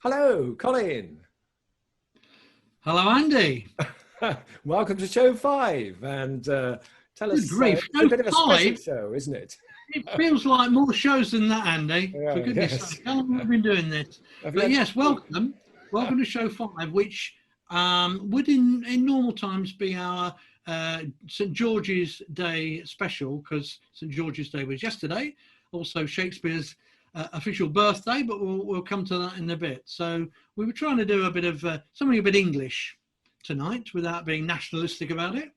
Hello, Colin. Hello, Andy. Welcome to show five. And tell Good us, grief, it's a show bit of a special 5? show, isn't it? It feels like more shows than that, Andy. For goodness Yes. sake, how long have we been doing this? Have you But had yes, welcome. Welcome to show 5, which would in normal times be our St. George's Day special, because St. George's Day was yesterday, also Shakespeare's official birthday, but we'll come to that in a bit. So we were trying to do a bit of something a bit English tonight without being nationalistic about it.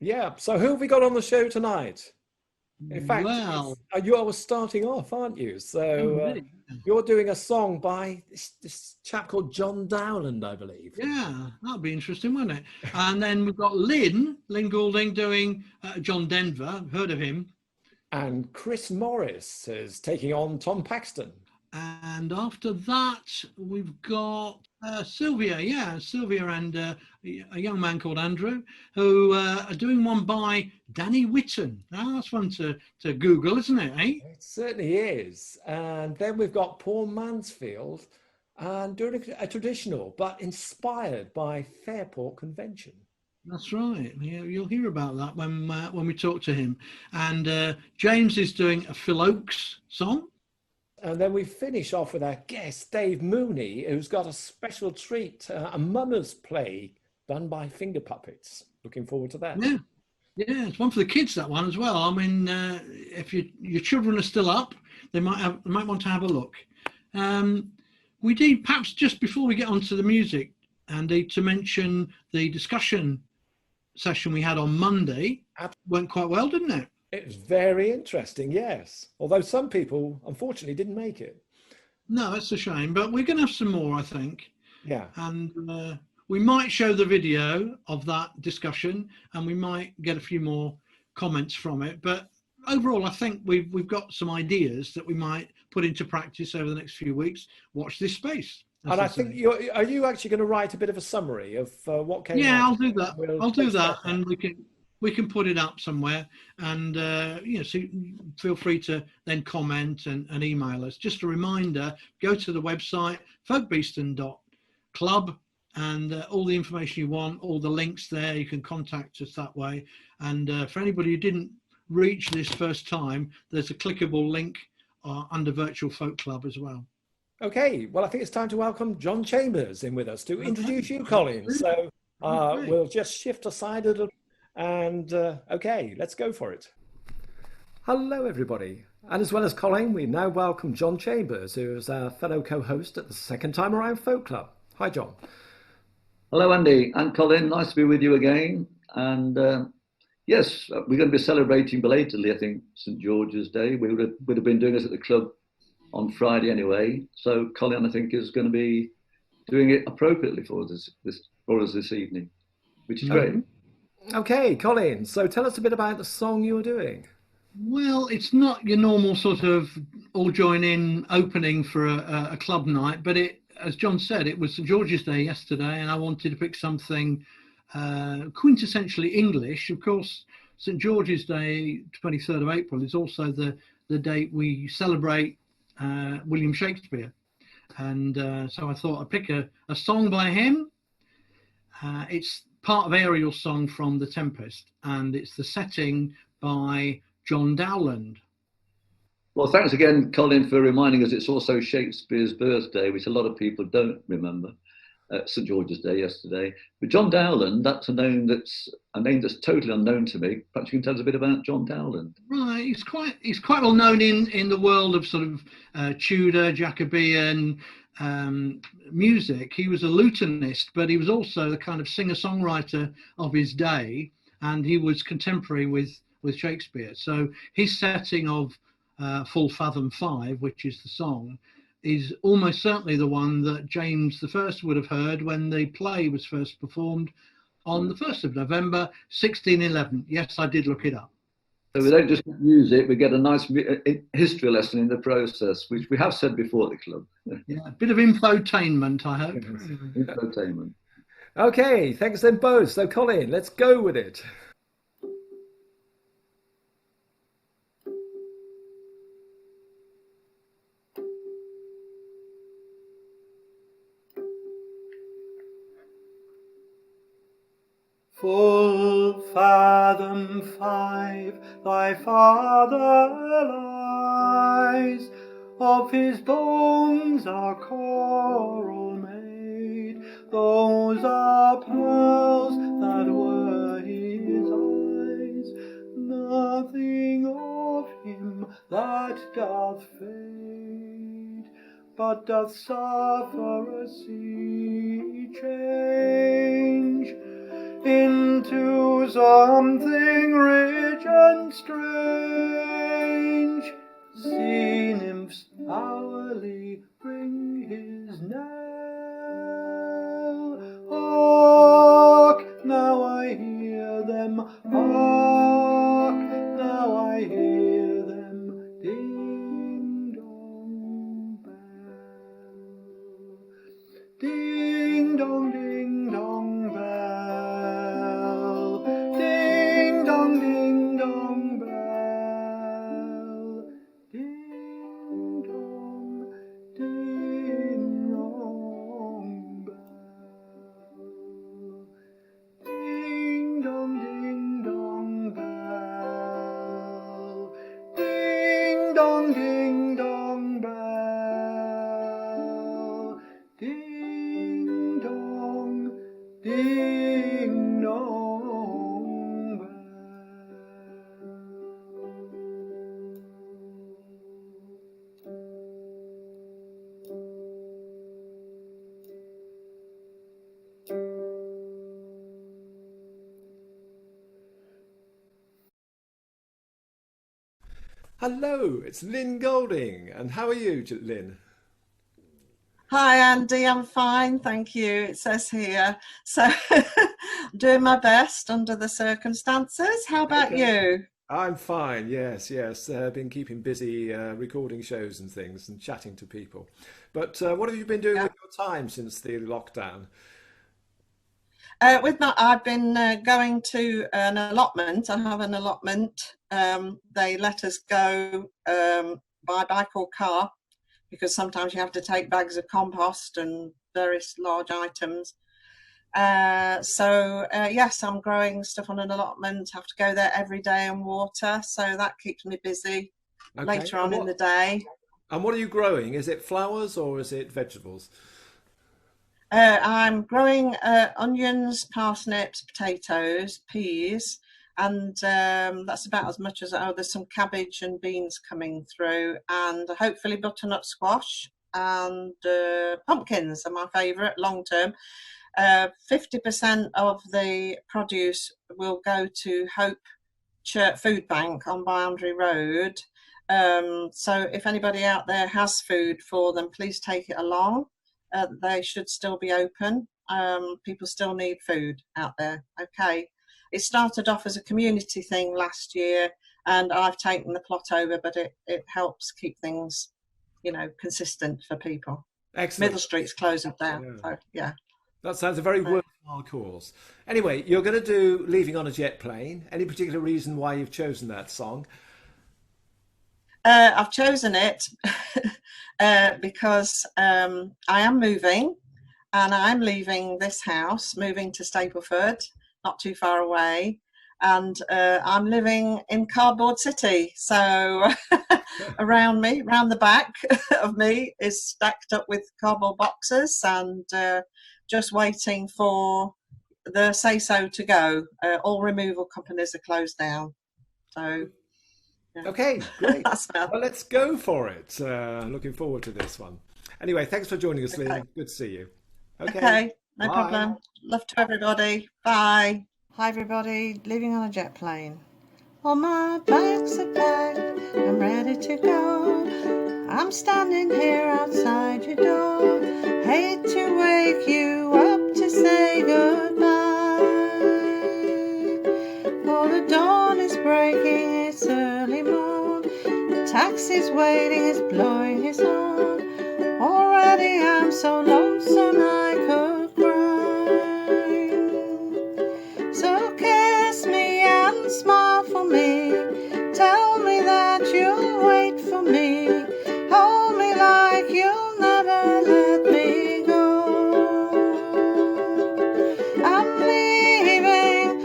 Yeah. So who have we got on the show tonight? In fact, Well, you are starting off, aren't you? So indeed. you're doing a song by this chap called John Dowland, I believe. Yeah, that'd be interesting, wouldn't it? And then we've got Lynn Goulding doing John Denver. Heard of him? And Chris Morris is taking on Tom Paxton. And after that, we've got Sylvia. Yeah, Sylvia and a young man called Andrew, who are doing one by Danny Whitten. Oh, that's one to Google, isn't it? Eh? It certainly is. And then we've got Paul Mansfield and doing a traditional, but inspired by Fairport Convention. That's right. Yeah, you'll hear about that when we talk to him. And James is doing a Phil Oakes song. And then we finish off with our guest, Dave Mooney, who's got a special treat, a mummers play done by finger puppets. Looking forward to that. Yeah, yeah, it's one for the kids, that one as well. I mean, if your children are still up, they might want to have a look. Um, we did perhaps just before we get onto the music, Andy, to mention the discussion session we had on Monday. Went quite well, didn't it? It was very interesting, yes. Although some people, unfortunately, didn't make it. No, that's a shame, but we're going to have some more, I think. Yeah. And we might show the video of that discussion, and we might get a few more comments from it. But overall, I think we've got some ideas that we might put into practice over the next few weeks. Watch this space. And I think are you actually going to write a bit of a summary of what came Yeah, out? I'll do that. We'll I'll do post that, up. and we can put it up somewhere. And so feel free to then comment and email us. Just a reminder: go to the website folkbeeston.club, and all the information you want, all the links there. You can contact us that way. And for anybody who didn't reach this first time, there's a clickable link under Virtual Folk Club as well. Okay, well, I think it's time to welcome John Chambers in with us to introduce you, Colin. So we'll just shift aside a little. And okay, let's go for it. Hello, everybody. And as well as Colin, we now welcome John Chambers, who is our fellow co-host at the second time around Folk Club. Hi, John. Hello, Andy and Colin. Nice to be with you again. And yes, we're going to be celebrating belatedly, I think, St. George's Day. We would have been doing this at the club on Friday anyway. So Colin, I think, is going to be doing it appropriately for us this evening, which is great. Okay, Colin. So tell us a bit about the song you were doing. Well, it's not your normal sort of all join in opening for a club night, but as John said, it was St. George's Day yesterday, and I wanted to pick something quintessentially English. Of course, St. George's Day, 23rd of April, is also the date we celebrate William Shakespeare. And so I thought I'd pick a song by him. It's part of Ariel's song from The Tempest, and it's the setting by John Dowland. Well, thanks again, Colin, for reminding us it's also Shakespeare's birthday, which a lot of people don't remember. St. George's Day yesterday. But John Dowland, that's a name that's totally unknown to me. Perhaps you can tell us a bit about John Dowland. Right, he's quite well known in the world of sort of Tudor, Jacobean music. He was a lutenist, but he was also the kind of singer-songwriter of his day, and he was contemporary with Shakespeare. So his setting of Full Fathom 5, which is the song, is almost certainly the one that James I would have heard when the play was first performed on the 1st of November, 1611. Yes, I did look it up. So we don't just use it, we get a nice history lesson in the process, which we have said before at the club. Yeah, a bit of infotainment, I hope. Infotainment. Okay, thanks then both. So Colin, let's go with it. Full fathom 5 thy father lies, of his bones are coral made, those are pearls that were his eyes. Nothing of him that doth fade, but doth suffer a sea change into something rich and strange. Sea nymphs hourly ring his knell. Hark, now I hear them, hark, now I hear them, ding dong bell. Ding dong bell, ding dong bell, ding dong bell, ding dong bell, ding dong bell, ding dong bell. Hello, it's Lynn Golding. And how are you, Lynn? Hi, Andy. I'm fine, thank you. It says here. So, doing my best under the circumstances. How about you? I'm fine, yes. Been keeping busy recording shows and things and chatting to people. But what have you been doing with your time since the lockdown? I've been going to an allotment. I have an allotment. They let us go by bike or car, because sometimes you have to take bags of compost and various large items. Yes, I'm growing stuff on an allotment. I have to go there every day and water, so that keeps me busy later on in the day. And what are you growing? Is it flowers or is it vegetables? I'm growing onions, parsnips, potatoes, peas, and that's about as much as, there's some cabbage and beans coming through, and hopefully butternut squash, and pumpkins are my favourite long term. 50% of the produce will go to Hope Church Food Bank on Boundary Road. So if anybody out there has food for them, please take it along. They should still be open. People still need food out there. Okay. It started off as a community thing last year, and I've taken the plot over, but it helps keep things, consistent for people. Excellent. Middle Street's closing down. Yeah. So, yeah. That sounds a very worthwhile cause. Anyway, you're going to do Leaving on a Jet Plane. Any particular reason why you've chosen that song? I've chosen it because I am moving, and I'm leaving this house, moving to Stapleford, not too far away, and I'm living in Cardboard City. So around the back of me is stacked up with cardboard boxes, and just waiting for the say-so to go. All removal companies are closed down. So, yeah. Okay, great. Well, let's go for it. Looking forward to this one. Anyway, thanks for joining us, Lynn. Good to see you. Okay, no problem. Love to everybody. Bye. Hi, everybody. Leaving on a jet plane. All my bags are packed. I'm ready to go. I'm standing here outside your door. Hate to wake you up to say goodbye. For the dawn is breaking, it's early morn. The taxi's waiting, it's blowing his horn. Already I'm so lonesome I could cry. So kiss me and smile for me. Tell me that you'll wait for me. Hold me like you'll never let me go. I'm leaving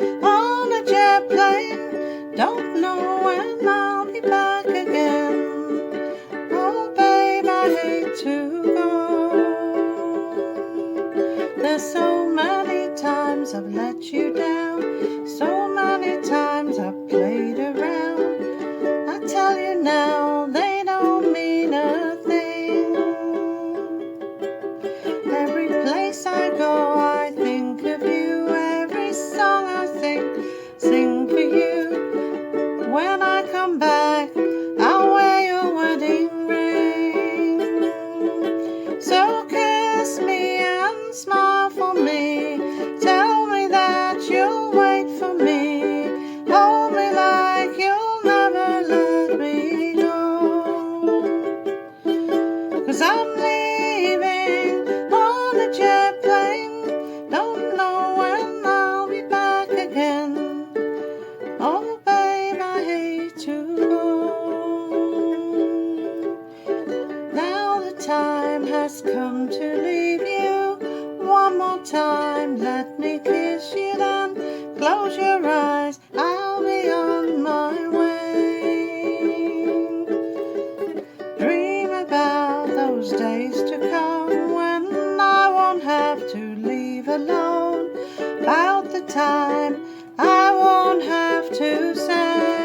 times I've let you down, so many times I've played around. I tell you now, they don't mean a thing. Every place I go, I think of you. Every song I sing for you. When I come back, I'll wear your wedding ring. So kiss me and smile for me. Tell me that you'll wait for me. Hold me like you'll never let me go. 'Cause I'm leaving on a jet plane. Don't know when I'll be back again. Oh babe, I hate to go. Now the time has come to leave you. One more time, let me kiss you, then close your eyes, I'll be on my way. Dream about those days to come when I won't have to leave alone. About the time I won't have to say,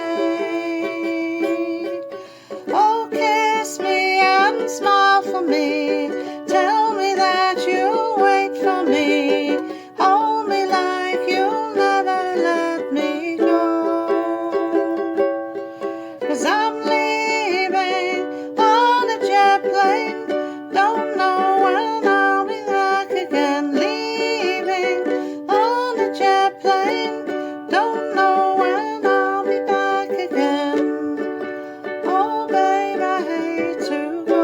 oh kiss me and smile for me. Tell me that you'll wait for me. Hold me like you'll never let me go. 'Cause I'm leaving on a jet plane. Don't know when I'll be back again. Leaving on a jet plane. Don't know when I'll be back again. Oh babe, I hate to go.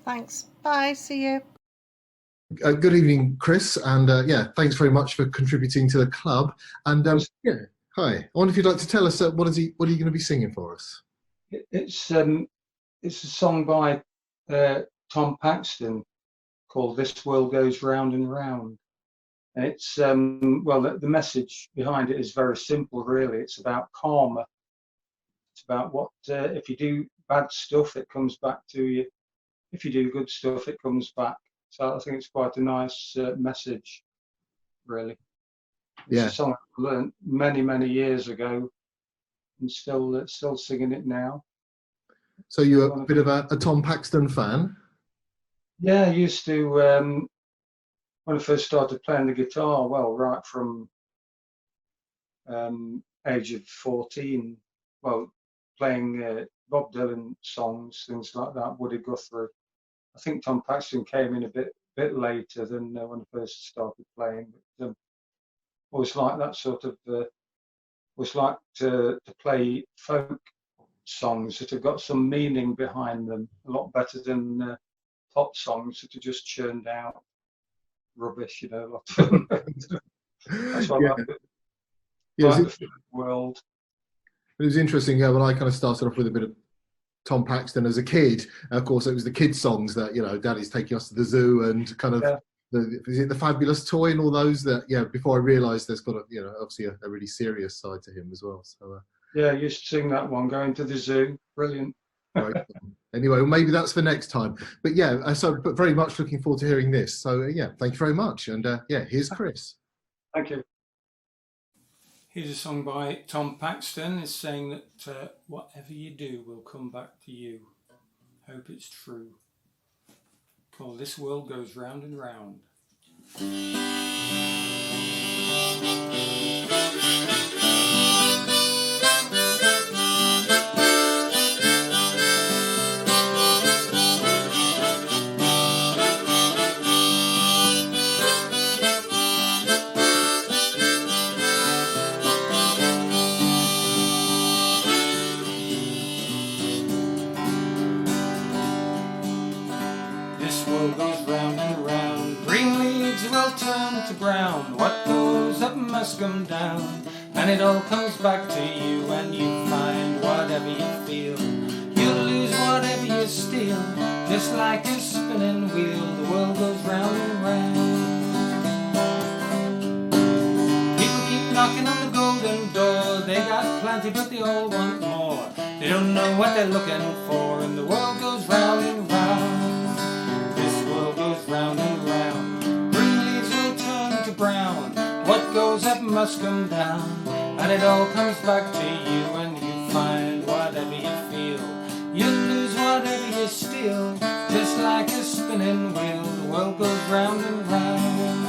Thanks. Bye. See you. Good evening, Chris, and yeah, thanks very much for contributing to the club. And yeah, hi. I wonder if you'd like to tell us what are you going to be singing for us? It's a song by Tom Paxton called "This World Goes Round and Round." And it's well, the message behind it is very simple, really. It's about karma. It's about what if you do bad stuff, it comes back to you. If you do good stuff, it comes back. So I think it's quite a nice message, really. It's a song I learned many years ago, and still singing it now. So you're a bit of a Tom Paxton fan? Yeah, I used to when I first started playing the guitar. Well, right from age of 14. Well, playing Bob Dylan songs, things like that. Woody Guthrie. I think Tom Paxton came in a bit later than when I first started playing. But always like that sort of. Always like to play folk songs that have got some meaning behind them. A lot better than pop songs that are just churned out rubbish. You know, a lot of them. That's what I like. Like the world. It was interesting. Yeah, when I kind of started off with a bit of Tom Paxton as a kid, of course, it was the kids' songs that, you know, Daddy's taking us to the zoo and kind of is it the Fabulous Toy and all those that, yeah, before I realised there's got a, you know, obviously a really serious side to him as well. So yeah, I used to sing that one, Going to the Zoo. Brilliant. Right. Anyway, well, maybe that's for next time. But yeah, but very much looking forward to hearing this. So yeah, thank you very much. And yeah, here's Chris. Thank you. Here's a song by Tom Paxton. It's saying that whatever you do will come back to you. Hope it's true. Called This World Goes Round and Round. To ground, what goes up must come down, and it all comes back to you when you find whatever you feel. You'll lose whatever you steal, just like a spinning wheel. The world goes round and round. People keep knocking on the golden door. They got plenty, but they all want more. They don't know what they're looking for, and the world goes round and round. This world goes round and round. must come down, and it all comes back to you when you find whatever you feel. You lose whatever you steal, just like a spinning wheel. The world goes round and round.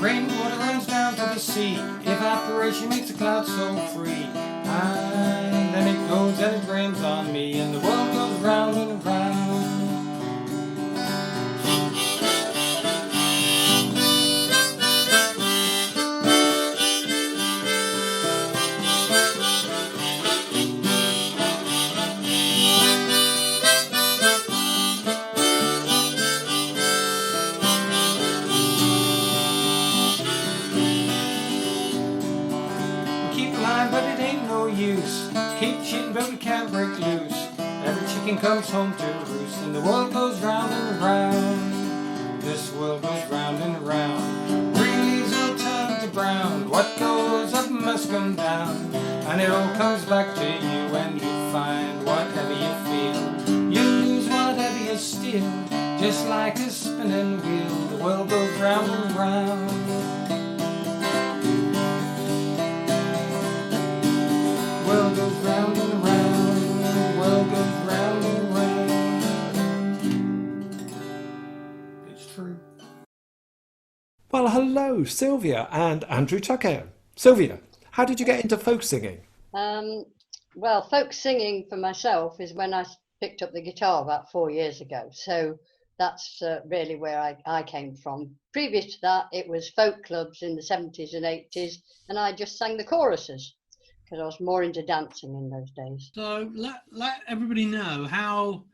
Rainwater runs down to the sea, evaporation makes the clouds so free, and then it goes and it rains on me, and the world goes round and round. Keep shitting but we can't break loose. Every chicken comes home to roost, and the world goes round and round. This world goes round and round. Green leaves will turn to brown. What goes up must come down, and it all comes back to you when you find whatever you feel. You lose whatever you steal, just like a spinning wheel. The world goes round and round. World goes round and round, world goes round and round. It's true. Well, hello, Sylvia and Andrew Tucker. Sylvia, how did you get into folk singing? Well, folk singing for myself is when I picked up the guitar about 4 years ago. So that's really where I came from. Previous to that, it was folk clubs in the 70s and 80s, and I just sang the choruses, because I was more into dancing in those days. So let everybody know how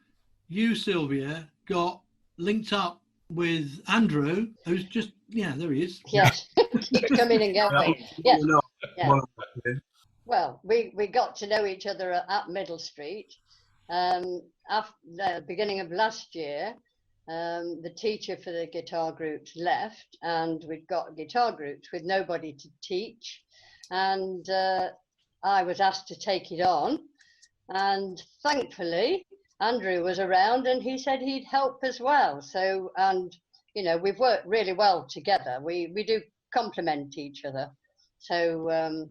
you, Sylvia, got linked up with Andrew, who's just, yeah, there he is. Yes, keeps coming and going. Yes. Yeah. Well, we got to know each other at Middle Street. After the beginning of last year, the teacher for the guitar groups left, and we'd got guitar groups with nobody to teach. And I was asked to take it on, and thankfully Andrew was around and he said he'd help as well. So, and you know, we've worked really well together. We do complement each other. So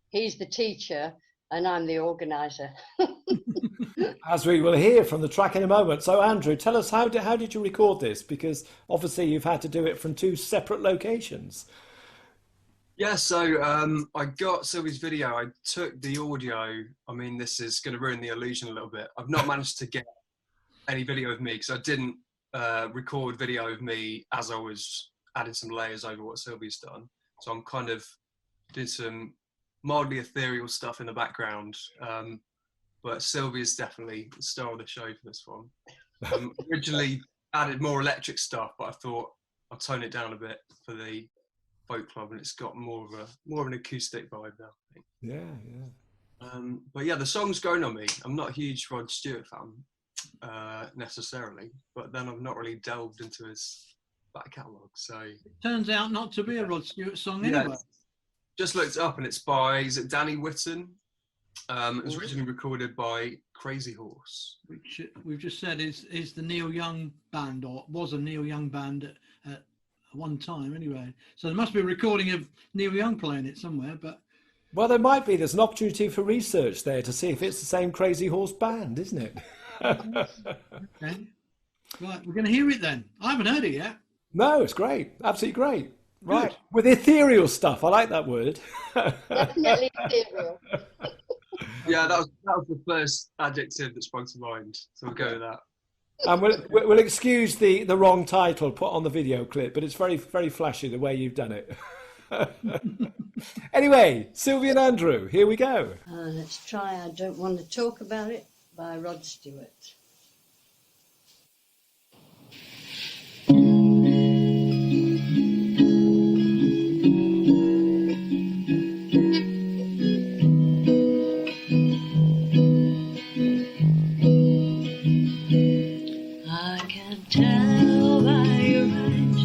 he's the teacher and I'm the organizer. As we will hear from the track in a moment. So Andrew, tell us, how did you record this? Because obviously you've had to do it from 2 separate locations. Yeah, so I got Sylvie's video. I took the audio. I mean, this is going to ruin the illusion a little bit. I've not managed to get any video of me because I didn't record video of me as I was adding some layers over what Sylvie's done. So I'm kind of doing some mildly ethereal stuff in the background. But Sylvia's definitely the star of the show for this one. Originally added more electric stuff, but I thought I'll tone it down a bit for the folk club, and it's got more of an acoustic vibe now, I think. Yeah. But yeah, the song's grown on me. I'm not a huge Rod Stewart fan necessarily, but then I've not really delved into his back catalogue. So It turns out not to be a Rod Stewart song anyway. Just looked it up, and it's by, is it Danny Whitten? It was originally recorded by Crazy Horse, Which we've just said is the Neil Young band, or was a Neil Young band at one time anyway. So there must be a recording of Neil Young playing it somewhere. But Well, there might be. There's an opportunity for research there to see if it's the same Crazy Horse band, isn't it? okay, right, we're going to hear it then. I haven't heard it yet. No, it's great. Absolutely great. Right. Good. With ethereal stuff. I like that word. Definitely ethereal. Yeah, that was the first adjective that sprung to mind, so we'll go with that. And we'll excuse the wrong title put on the video clip, but it's very, very flashy the way you've done it. Anyway, Sylvia and Andrew, here we go. Let's try I Don't Want to Talk About It by Rod Stewart. I can tell by your eyes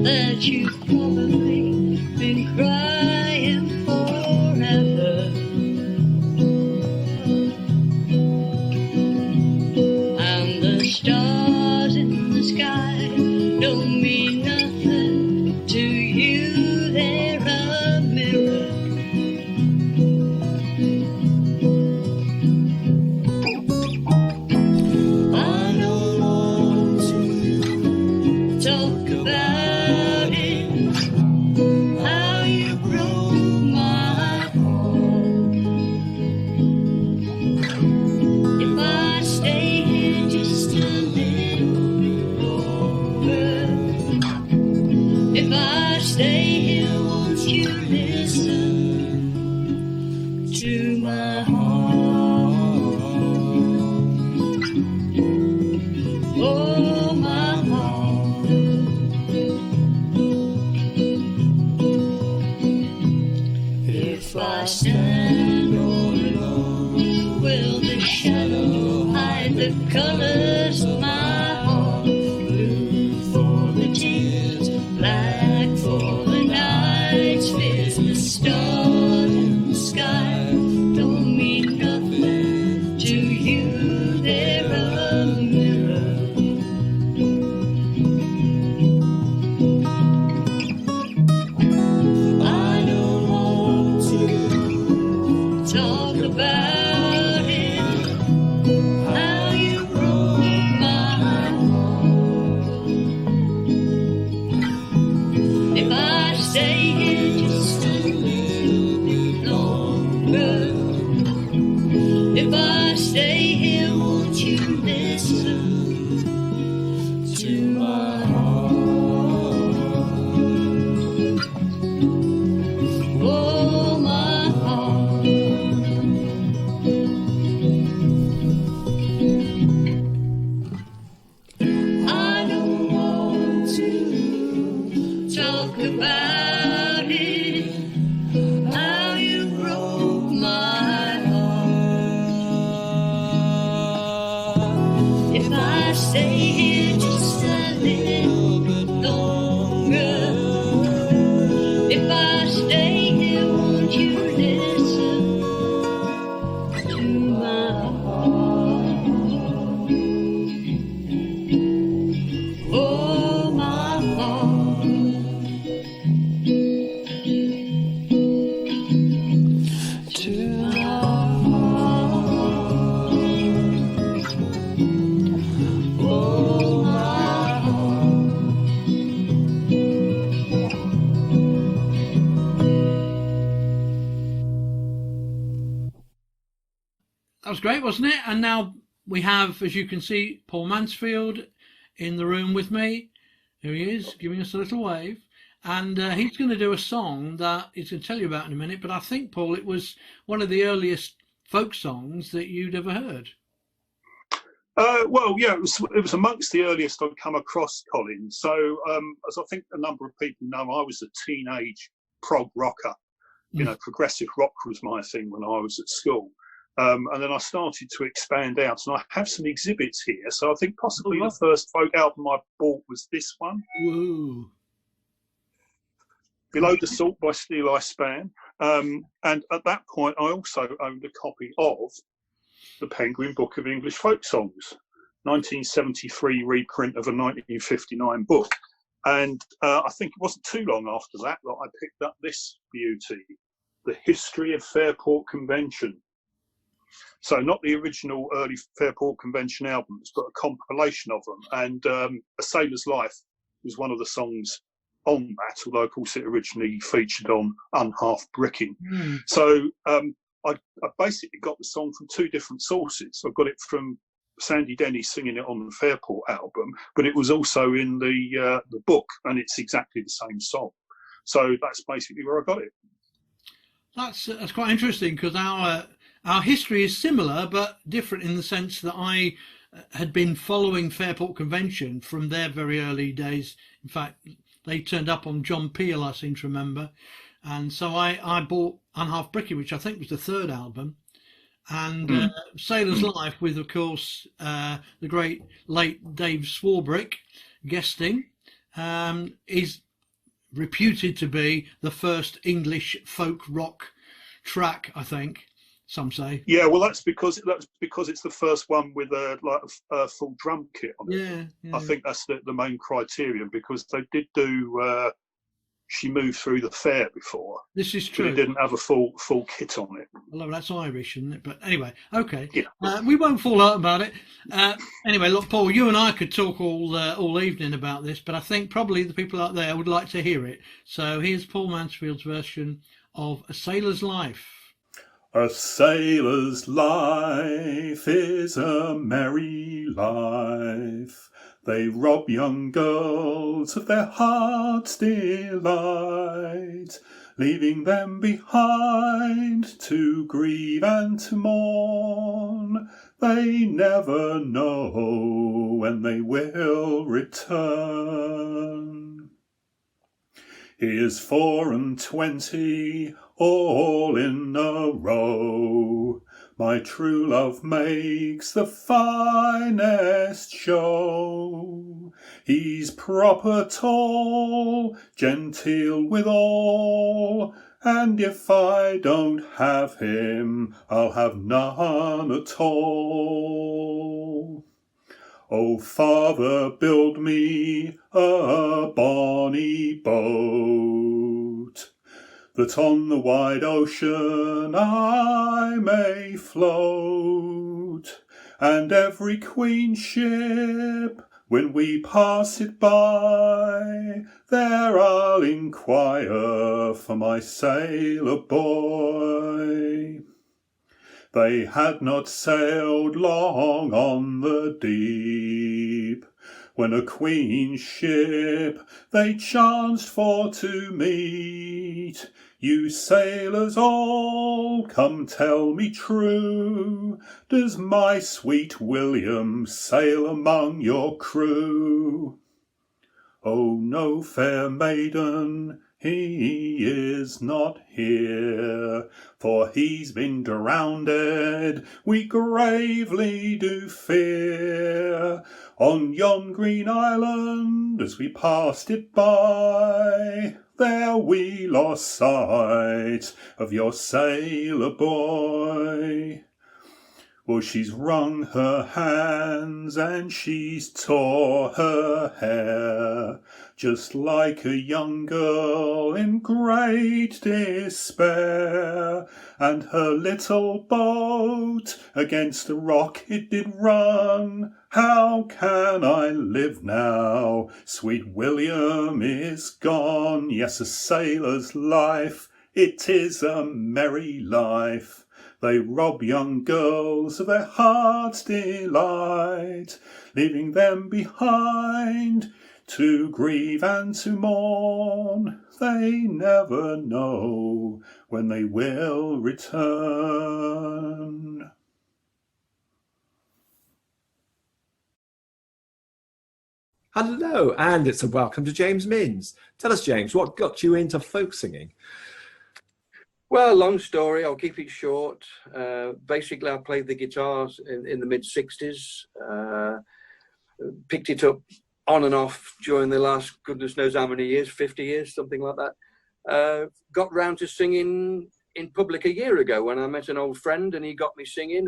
that you've probably been crying forever. the colors of my heart. Blue for the tears, black for the nights. There's the stars in the sky don't mean nothing to you. They're a mirror. I don't want to talk about it, how you broke my heart. If I stay here just a little bit longer, if I stay here, won't you listen to my heart? Oh, my heart. I don't want to talk about it, how you broke my heart. If I stay here just a little bit longer, if I stay here, won't you listen to my heart? Oh, my heart. To my heart. Oh, my heart. That was great, wasn't it? And now we have, as you can see, Paul Mansfield in the room with me. Here he is, giving us a little wave. And he's going to do a song that he's going to tell you about in a minute. But I think, Paul, it was one of the earliest folk songs that you'd ever heard. Well, yeah, it was amongst the earliest I'd come across, Colin. So, as I think a number of people know, I was a teenage prog rocker. You know, progressive rock was my thing when I was at school. And then I started to expand out, and I have some exhibits here. So I think possibly the first folk album I bought was this one. Whoa. Below the Salt by Steel Eye Span. And at that point, I also owned a copy of the Penguin Book of English Folk Songs, 1973 reprint of a 1959 book. And I think it wasn't too long after that that I picked up this beauty, The History of Fairport Convention. So not the original early Fairport Convention albums, but a compilation of them. And A Sailor's Life was one of the songs on that, although of course it originally featured on Unhalf Bricking. So I basically got the song from two different sources. I got it from Sandy Denny singing it on the Fairport album, but it was also in the book, and it's exactly the same song. So that's basically where I got it. That's quite interesting, because our history is similar but different in the sense that I had been following Fairport Convention from their very early days. In fact, they turned up on John Peel, I seem to remember. And so I bought Unhalf Bricking, which I think was the third album, and Sailor's Life with, of course, the great late Dave Swarbrick guesting, is reputed to be the first English folk rock track, I think. Some say. Yeah, well, that's because it's the first one with a full drum kit on it. Yeah. I think that's the main criterion, because they did do She Moved Through the Fair before. This is true. But it didn't have a full kit on it. Well, that's Irish, isn't it? But anyway, okay. Yeah. We won't fall out about it. Anyway, look, Paul, you and I could talk all evening about this, but I think probably the people out there would like to hear it. So here's Paul Mansfield's version of A Sailor's Life. A sailor's life is a merry life. They rob young girls of their heart's delight, leaving them behind to grieve and to mourn. They never know when they will return. Here's 24, all in a row, My true love makes the finest show. He's proper tall, genteel withal, and if I don't have him, I'll have none at all. Oh, Father, build me a bonny boat, that on the wide ocean I may float, and every queen's ship, when we pass it by, there I'll inquire for my sailor boy. They had not sailed long on the deep, when a queen's ship they chanced for to meet. You sailors all, come tell me true, does my sweet William sail among your crew? Oh no, fair maiden, he is not here, for he's been drowned, we gravely do fear. On yon green island, as we passed it by, there we lost sight of your sailor boy. Well, she's wrung her hands and she's tore her hair, just like a young girl in great despair. And her little boat against the rock it did run. How can I live now? Sweet William is gone. Yes, a sailor's life, it is a merry life. They rob young girls of their heart's delight, leaving them behind to grieve and to mourn. They never know when they will return. Hello, and it's a welcome to James Minns. Tell us, James, what got you into folk singing? Well, long story, I'll keep it short. Basically, I played the guitars in the mid-60s, picked it up on and off during the last goodness knows how many years, 50 years, something like that. Got round to singing in public a year ago when I met an old friend and he got me singing,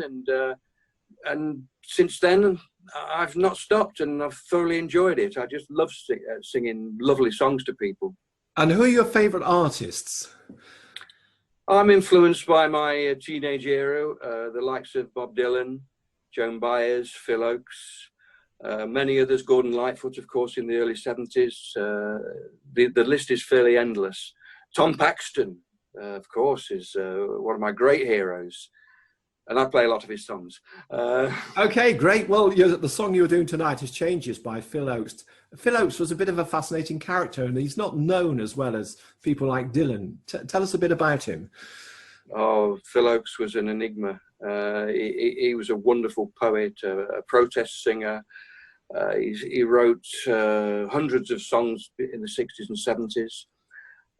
and since then I've not stopped and I've thoroughly enjoyed it. I just love singing lovely songs to people. And who are your favourite artists? I'm influenced by my teenage era, the likes of Bob Dylan, Joan Baez, Phil Oakes, many others, Gordon Lightfoot, of course, in the early 70s. The list is fairly endless. Tom Paxton, of course, is one of my great heroes. And I play a lot of his songs. Okay, great. Well, the song you were doing tonight is Changes by Phil Oakes. Phil Oakes was a bit of a fascinating character, and he's not known as well as people like Dylan. Tell us a bit about him. Oh, Phil Oakes was an enigma. He was a wonderful poet, a protest singer. He wrote hundreds of songs in the 60s and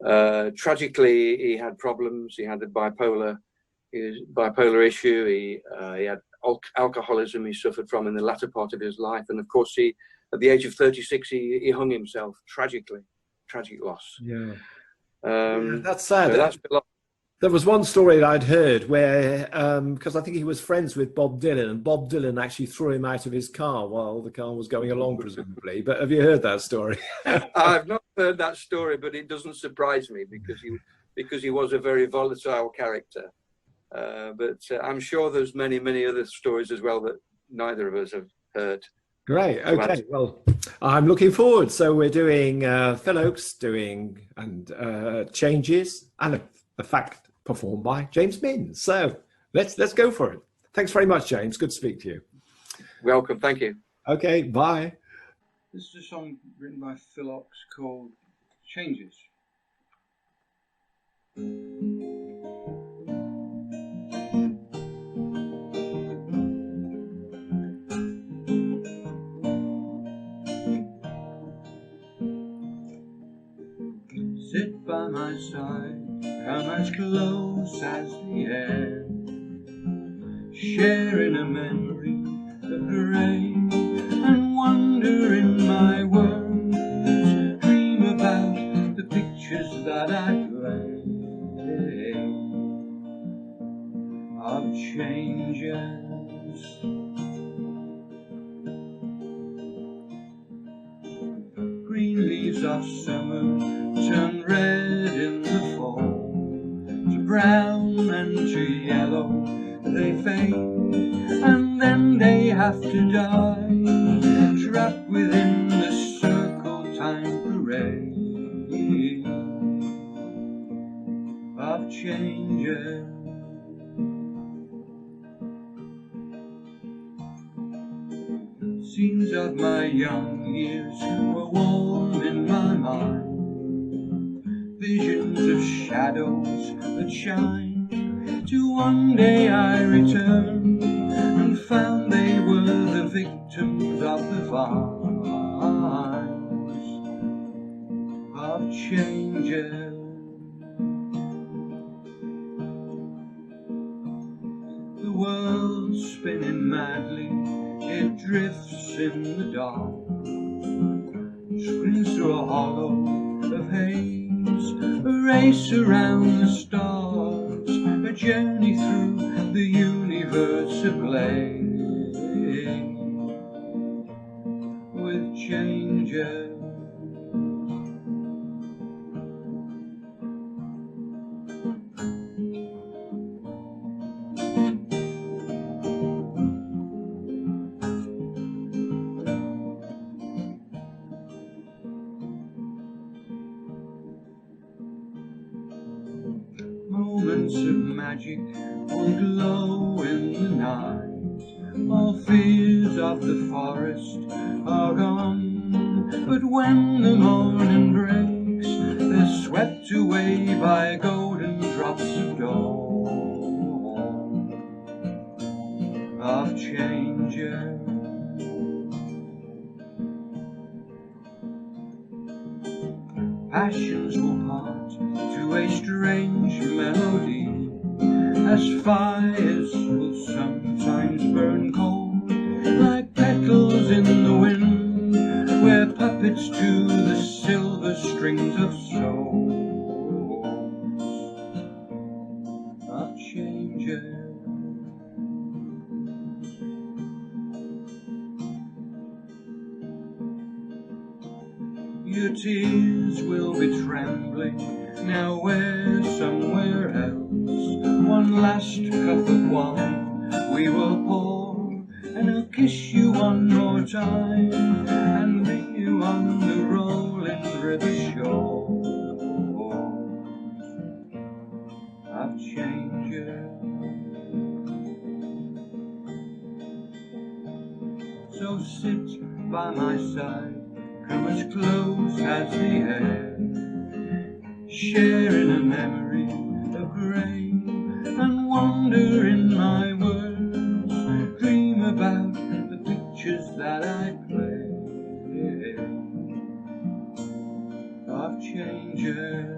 70s. Tragically, he had problems. He had a bipolar issue. He had alcoholism he suffered from in the latter part of his life, and of course at the age of 36 he hung himself tragically. Tragic loss. Yeah, that's sad. So there was one story that I'd heard where because I think he was friends with Bob Dylan, and Bob Dylan actually threw him out of his car while the car was going along, presumably. But have you heard that story? I've not heard that story, but it doesn't surprise me because he was a very volatile character. But I'm sure there's many other stories as well that neither of us have heard. Great. Okay. Well, I'm looking forward. So we're doing Phil Oakes and Changes, and the fact performed by James Minns. So let's go for it. Thanks very much, James. Good to speak to you. Welcome. Thank you. Okay. Bye. This is a song written by Phil Oakes called Changes. Sit by my side, come as close as the air. sharing a memory of rain and wander in my words, dream about the pictures that I play of changes. Green leaves of summer turn red in the fall, to brown and to yellow they fade, and then they have to die, trapped within the circle time parade of changes. Scenes of my young years were warm in my mind, visions of shadows that shine, till one day I returned and found they were the victims of the vines of changes. The world's spinning madly, it drifts in the dark, screams through a hollow of haze, a race around the stars, a journey through the universe ablaze with changes. Moments of magic will glow in the night, all fears of the forest are gone, but when the morning breaks, they're swept away by golden drops of dawn of changes. Passions will part to a strange melody, as fires will sometimes burn cold, like petals in the wind, we're puppets to the silver strings of souls of changes. Your tears will be trembling, now we're somewhere else. One last cup of wine we will pour, and I'll kiss you one more time and bring you on the rolling river shore of changes. So sit by my side, come as close as the air, sharing a memory of grain, and wander in my words, dream about the pictures that I play of changes.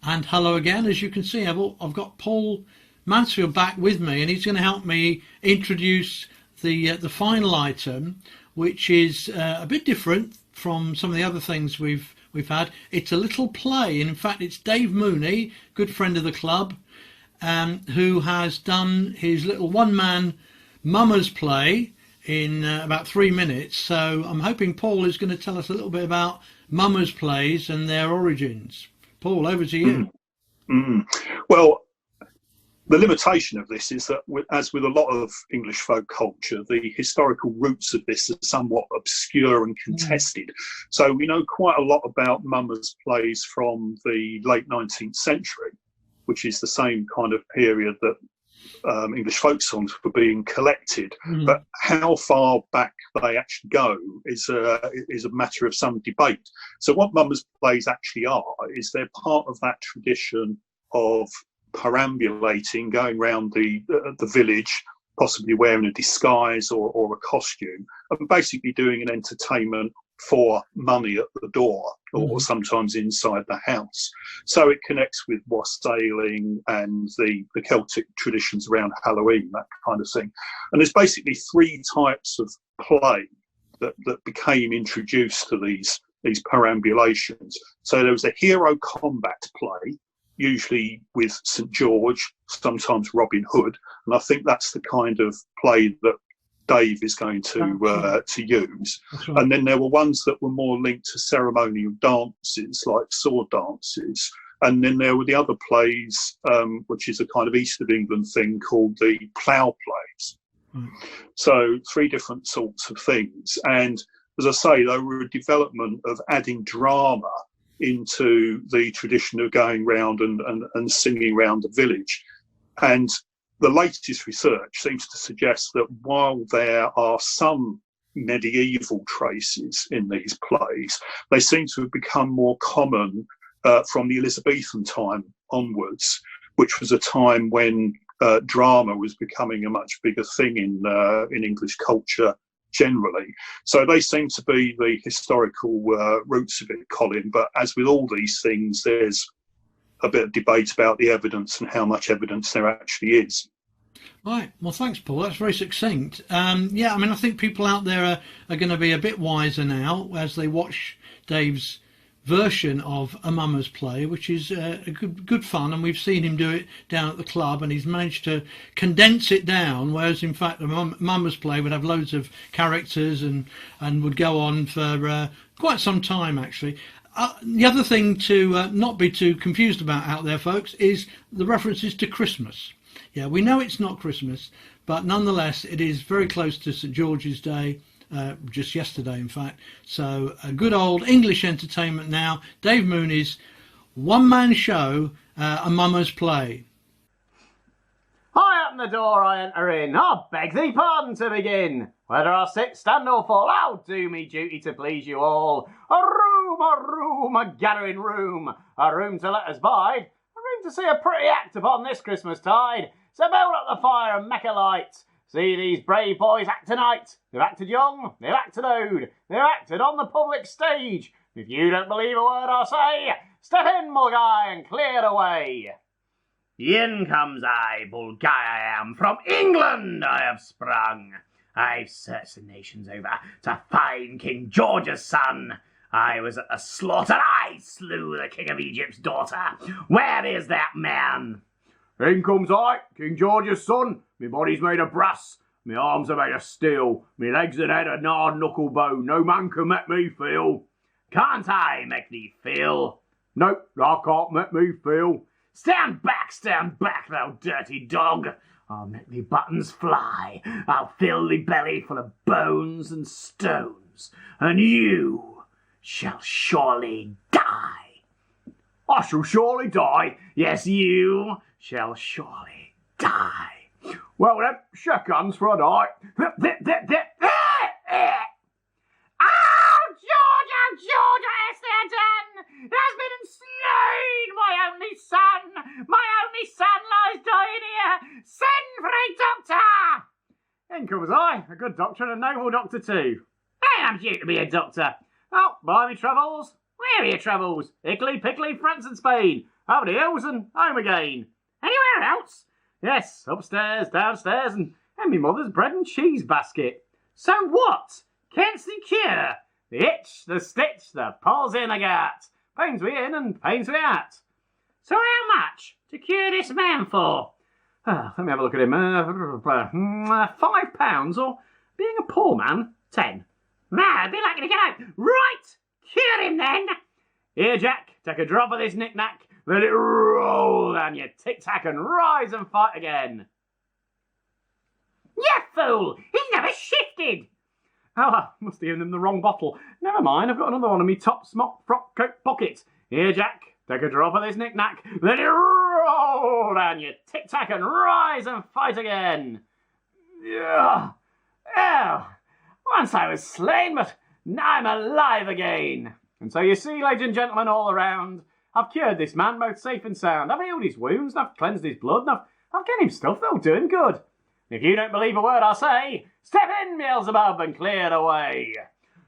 And hello again. As you can see, I've got Paul Mansfield back with me, and he's going to help me introduce the final item, which is a bit different from some of the other things we've had. It's a little play, and in fact, it's Dave Mooney, good friend of the club, who has done his little one-man mummers play in about 3 minutes. So I'm hoping Paul is going to tell us a little bit about mummers plays and their origins. Paul, over to you. Well, the limitation of this is that, as with a lot of English folk culture, the historical roots of this are somewhat obscure and contested. So we know quite a lot about mummers plays from the late 19th century, which is the same kind of period that English folk songs were being collected, Mm. but how far back they actually go is a matter of some debate. So what mummers' plays actually are is they're part of that tradition of perambulating, going around the village, possibly wearing a disguise or a costume, and basically doing an entertainment for money at the door, or sometimes inside the house. So it connects with wassailing and the Celtic traditions around Halloween, that kind of thing. And there's basically three types of play that became introduced to these perambulations. So there was a hero combat play, usually with St. George, sometimes Robin Hood, and I think that's the kind of play that Dave is going to use. Right. And then there were ones that were more linked to ceremonial dances, like sword dances. And then there were the other plays, which is a kind of East of England thing called the plough plays. Mm. So three different sorts of things. And as I say, they were a development of adding drama into the tradition of going round and singing around the village. And the latest research seems to suggest that while there are some medieval traces in these plays, they seem to have become more common from the Elizabethan time onwards, which was a time when drama was becoming a much bigger thing in English culture generally. So they seem to be the historical roots of it, Colin. But as with all these things, there's a bit of debate about the evidence and how much evidence there actually is. Right. Well, thanks, Paul. That's very succinct. Yeah, I mean, I think people out there are going to be a bit wiser now as they watch Dave's version of A Mummer's Play, which is a good fun, and we've seen him do it down at the club, and he's managed to condense it down, whereas in fact a Mummer's Play would have loads of characters and would go on for quite some time, actually. The other thing to not be too confused about out there, folks, is the references to Christmas. Yeah, we know it's not Christmas, but nonetheless it is very close to St. George's Day, just yesterday in fact. So a good old English entertainment now. Dave Mooney's one-man show, A Mummer's Play. High up the door I enter in, I beg thee pardon to begin. Whether I sit, stand or fall, I'll do me duty to please you all. A room, a gathering room, a room to let us bide, a room to see a pretty act upon this Christmas tide. So build up the fire and make a light. See these brave boys act tonight. They've acted young, they've acted old, they've acted on the public stage. If you don't believe a word I say, step in, Mulgai, and clear the way. In comes I, Bulgai I am, from England I have sprung. I've searched the nations over to find King George's son. I was at the slaughter, I slew the King of Egypt's daughter. Where is that man? In comes I, King George's son. My body's made of brass, my arms are made of steel, my legs and head are gnarred knuckle bone. No man can make me feel. Can't I make thee feel? Nope, I can't make me feel. Stand back, thou dirty dog. I'll make thee buttons fly. I'll fill thee belly full of bones and stones, and you shall surely die. I shall surely die. Yes, you shall surely die. Well then, shake hands for a night. Oh, George, what hast thou done? Thou hast been and slain my only son. My only son lies dying here. Send for a doctor. In comes I, a good doctor and a noble doctor too. Hey, I'm due to be a doctor. Oh, by me troubles. Where are your troubles? Italy, Pickly, France and Spain. Over the hills and home again. Anywhere else? Yes, upstairs, downstairs, and my mother's bread and cheese basket. So what? Canst thee cure? The itch, the stitch, the pulse in the gut. Pains we in and pains we out. So how much to cure this man for? Let me have a look at him. £5, or being a poor man, 10. I'd be lucky to get out. Right, cure him then. Here, Jack, take a drop of this knick-knack. Let it roll down your tic-tac and rise and fight again. You fool! He's never shifted! Oh, I must have given him the wrong bottle. Never mind, I've got another one in me top smock frock coat pocket. Here, Jack, Take a drop of this knick-knack, then you roll down your tic-tac and rise and fight again. Ugh. Oh, once I was slain, but now I'm alive again. And so you see, ladies and gentlemen all around, I've cured this man both safe and sound. I've healed his wounds, and I've cleansed his blood, and I've given him stuff that'll do him good. If you don't believe a word I say, step in, Beelzebub, and clear the way.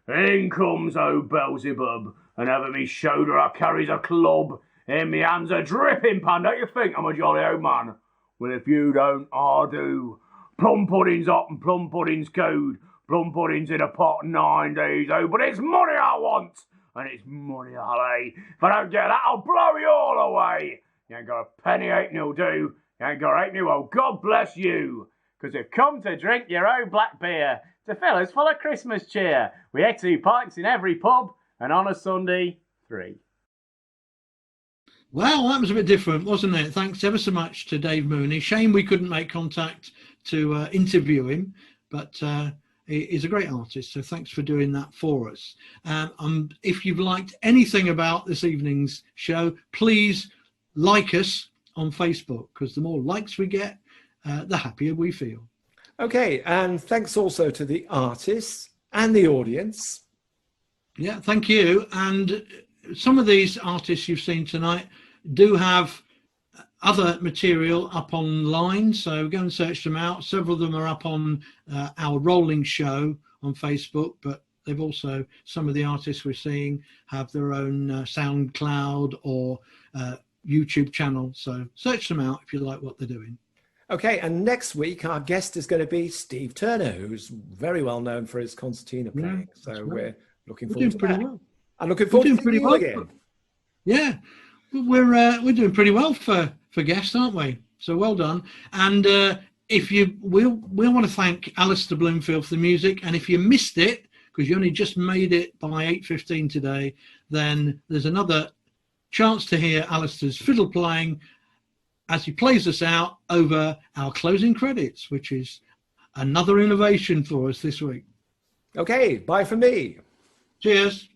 In comes old Beelzebub, and over me shoulder I carries a club. In me hands a dripping pan. Don't you think I'm a jolly old man? Well, if you don't, I do. Plum pudding's hot and plum pudding's cold. Plum pudding's in a pot 9 days old. But it's money I want, and it's money I'll lay. If I don't get that, I'll blow you all away. You ain't got a penny, ain't nil do. You ain't got 8 new, well, God bless you. 'Cause you've come to drink your own black beer, to fill us full of Christmas cheer. We had 2 pints in every pub, and on a Sunday, 3. Well, that was a bit different, wasn't it? Thanks ever so much to Dave Mooney. Shame we couldn't make contact to interview him, but he's a great artist, so thanks for doing that for us. If you've liked anything about this evening's show, please like us on Facebook, because the more likes we get, the happier we feel. Okay, and thanks also to the artists and the audience. Yeah, thank you. And some of these artists you've seen tonight do have other material up online, so go and search them out. Several of them are up on our rolling show on Facebook, but they've also, some of the artists we're seeing have their own SoundCloud or YouTube channel, so search them out if you like what they're doing. Okay, and next week our guest is going to be Steve Turner, who's very well known for his concertina playing. So right. we're looking We're forward doing to pretty that. well. I'm looking forward to pretty you well again. Yeah, we're doing pretty well for guests, aren't we? So well done. And if you we'll want to thank Alistair Bloomfield for the music. And if you missed it because you only just made it by 8:15 today, then there's another chance to hear Alistair's fiddle playing as he plays us out over our closing credits, which is another innovation for us this week. Okay, bye from me. Cheers.